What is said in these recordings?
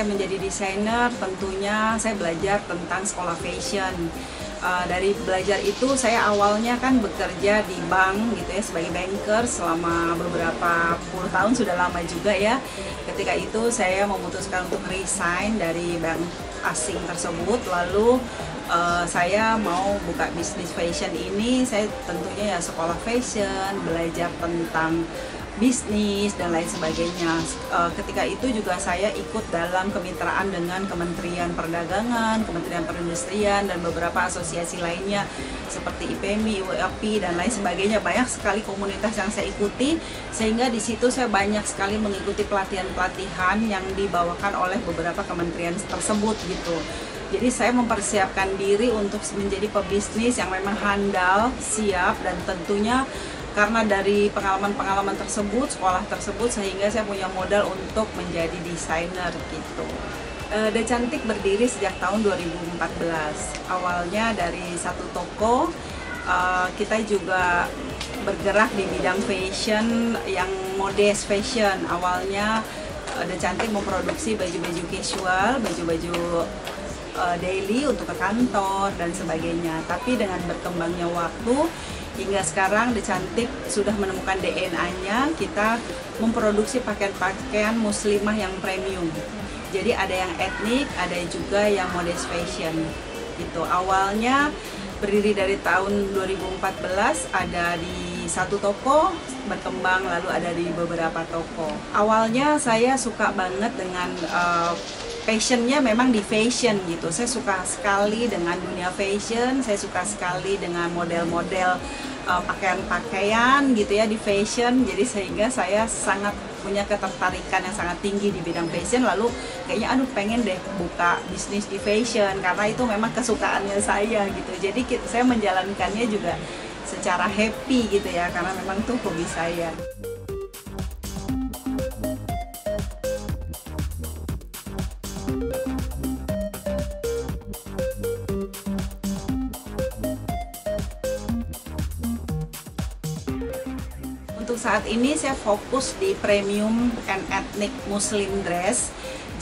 saya menjadi desainer, tentunya saya belajar tentang sekolah fashion. Dari belajar itu saya awalnya kan bekerja di bank gitu ya, sebagai banker selama beberapa puluh tahun, sudah lama juga ya. Ketika itu saya memutuskan untuk resign dari bank asing tersebut, lalu saya mau buka bisnis fashion ini. Saya tentunya ya sekolah fashion, belajar tentang bisnis dan lain sebagainya. Ketika itu juga saya ikut dalam kemitraan dengan Kementerian Perdagangan, Kementerian Perindustrian, dan beberapa asosiasi lainnya seperti IPMI, UAPI, dan lain sebagainya. Banyak sekali komunitas yang saya ikuti, sehingga di situ saya banyak sekali mengikuti pelatihan-pelatihan yang dibawakan oleh beberapa kementerian tersebut gitu. Jadi saya mempersiapkan diri untuk menjadi pebisnis yang memang handal, siap, dan tentunya karena dari pengalaman-pengalaman tersebut, sekolah tersebut, sehingga saya punya modal untuk menjadi desainer gitu. The Cantik berdiri sejak tahun 2014. Awalnya dari satu toko, kita juga bergerak di bidang fashion yang modest fashion. Awalnya The Cantik memproduksi baju-baju casual, baju-baju daily untuk ke kantor dan sebagainya. Tapi dengan berkembangnya waktu, hingga sekarang The Cantik sudah menemukan DNA-nya, kita memproduksi pakaian-pakaian muslimah yang premium. Jadi ada yang etnik, ada juga yang modest fashion. Gitu. Awalnya berdiri dari tahun 2014, ada di satu toko, berkembang lalu ada di beberapa toko. Awalnya saya suka banget dengan passionnya memang di fashion gitu. Saya suka sekali dengan dunia fashion, saya suka sekali dengan model-model pakaian-pakaian gitu ya di fashion. Jadi sehingga saya sangat punya ketertarikan yang sangat tinggi di bidang fashion. Lalu kayaknya pengen deh buka bisnis di fashion, karena itu memang kesukaannya saya gitu. Jadi saya menjalankannya juga secara happy gitu ya, karena memang itu hobi saya. Untuk saat ini saya fokus di premium and ethnic muslim dress.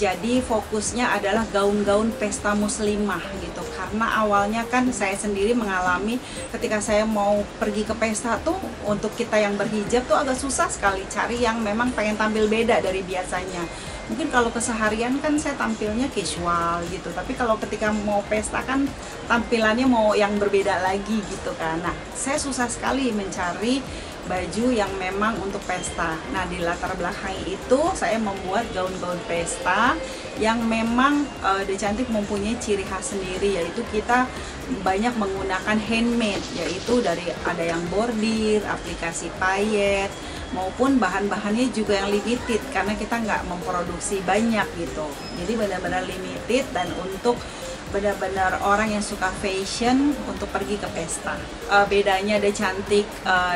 Jadi fokusnya adalah gaun-gaun pesta muslimah gitu. Karena awalnya kan saya sendiri mengalami ketika saya mau pergi ke pesta tuh, untuk kita yang berhijab tuh agak susah sekali cari yang memang pengen tampil beda dari biasanya. Mungkin kalau keseharian kan saya tampilnya casual gitu, tapi kalau ketika mau pesta kan tampilannya mau yang berbeda lagi gitu kan. Nah, saya susah sekali mencari baju yang memang untuk pesta. Nah, di latar belakang itu saya membuat gaun-gaun pesta yang memang The Cantik mempunyai ciri khas sendiri, yaitu kita banyak menggunakan handmade, yaitu dari ada yang bordir, aplikasi payet, maupun bahan-bahannya juga yang limited karena kita nggak memproduksi banyak gitu. Jadi benar-benar limited dan untuk benar-benar orang yang suka fashion untuk pergi ke pesta. Bedanya The Cantik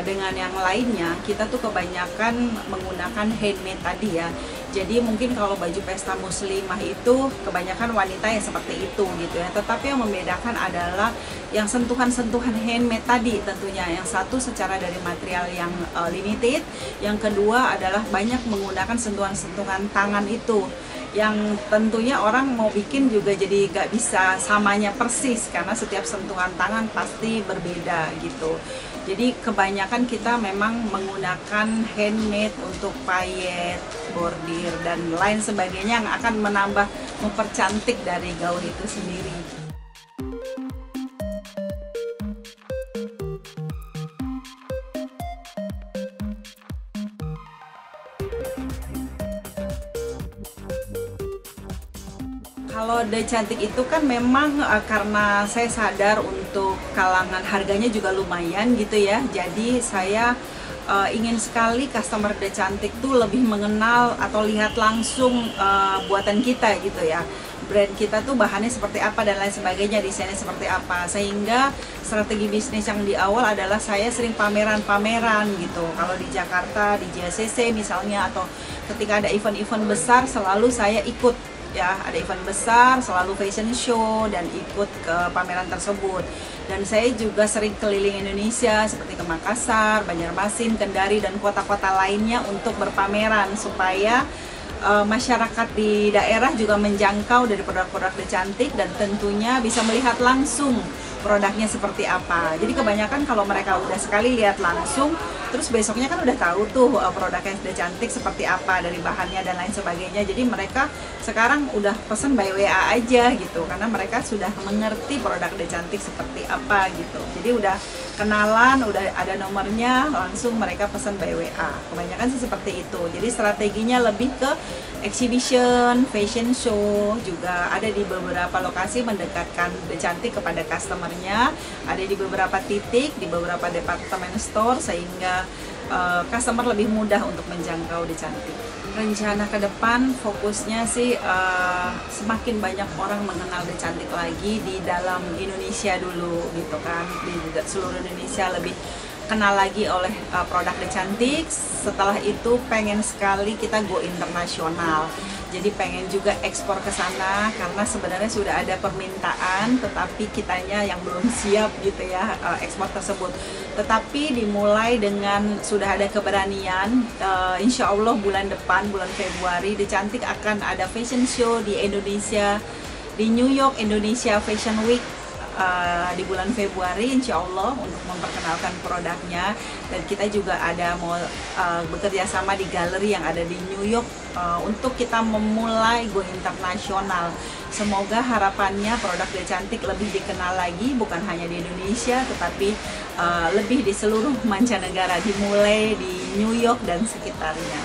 dengan yang lainnya, kita tuh kebanyakan menggunakan handmade tadi ya. Jadi mungkin kalau baju pesta muslimah itu kebanyakan wanita yang seperti itu gitu ya. Tetapi yang membedakan adalah yang sentuhan-sentuhan handmade tadi tentunya. Yang satu secara dari material yang limited, yang kedua adalah banyak menggunakan sentuhan-sentuhan tangan itu, yang tentunya orang mau bikin juga jadi gak bisa samanya persis karena setiap sentuhan tangan pasti berbeda gitu. Jadi kebanyakan kita memang menggunakan handmade untuk payet, bordir, dan lain sebagainya yang akan menambah, mempercantik dari gaun itu sendiri. Kalau The Cantik itu kan memang karena saya sadar untuk kalangan harganya juga lumayan gitu ya. Jadi saya ingin sekali customer The Cantik tuh lebih mengenal atau lihat langsung buatan kita gitu ya. Brand kita tuh bahannya seperti apa dan lain sebagainya, desainnya seperti apa. Sehingga strategi bisnis yang di awal adalah saya sering pameran-pameran gitu. Kalau di Jakarta, di JCC misalnya, atau ketika ada event-event besar selalu saya ikut. Ya, ada event besar, selalu fashion show, dan ikut ke pameran tersebut. Dan saya juga sering keliling Indonesia seperti ke Makassar, Banjarmasin, Kendari, dan kota-kota lainnya untuk berpameran supaya masyarakat di daerah juga menjangkau dari produk-produk The Cantik dan tentunya bisa melihat langsung produknya seperti apa. Jadi kebanyakan kalau mereka udah sekali lihat langsung, terus besoknya kan udah tahu tuh produknya The Cantik seperti apa dari bahannya dan lain sebagainya. Jadi mereka sekarang udah pesen by WA aja gitu, karena mereka sudah mengerti produk The Cantik seperti apa gitu. Jadi udah kenalan, udah ada nomornya, langsung mereka pesen by WA. Kebanyakan sih seperti itu. Jadi strateginya lebih ke exhibition, fashion show, juga ada di beberapa lokasi mendekatkan The Cantik kepada customernya, ada di beberapa titik, di beberapa department store, sehingga customer lebih mudah untuk menjangkau The Cantik. Rencana ke depan fokusnya sih semakin banyak orang mengenal The Cantik lagi di dalam Indonesia dulu gitu kan, di seluruh Indonesia lebih kenal lagi oleh produk The Cantik. Setelah itu pengen sekali kita go internasional, jadi pengen juga ekspor ke sana karena sebenarnya sudah ada permintaan, tetapi kitanya yang belum siap gitu ya ekspor tersebut. Tetapi dimulai dengan sudah ada keberanian, insya Allah bulan depan, bulan Februari, The Cantik akan ada fashion show di Indonesia, di New York Indonesia Fashion Week di bulan Februari, insya Allah, untuk memperkenalkan produknya. Dan kita juga ada mau bekerja sama di galeri yang ada di New York untuk kita memulai go internasional. Semoga harapannya produk The Cantik lebih dikenal lagi, bukan hanya di Indonesia tetapi lebih di seluruh mancanegara, dimulai di New York dan sekitarnya.